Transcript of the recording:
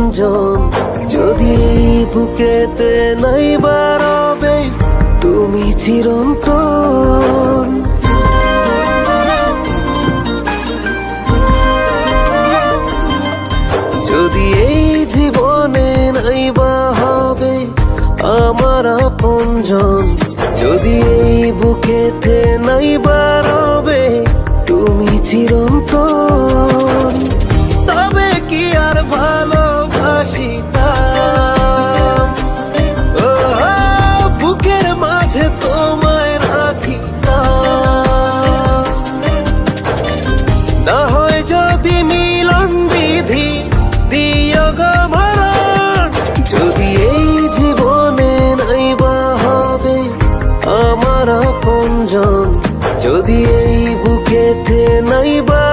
আপনজন, যদি এই বুকেতে নাই বারবে তুমি চিরন্তন। যদি এই জীবনে নাই বা হবে আমার আপনজন, যদি এই বুকেতে নাই বারবে তুমি চিরন্তন, তবে কি আর ভালোবাসিতাম, ও বুকের মাঝে তোমায় রাখিতাম। না হয় যদি মিলন বিধি দিও গো মরণ, যদি এই জীবনে নাই বা হবে আমার আপনজন, যদি এই বুকেতে নাই বা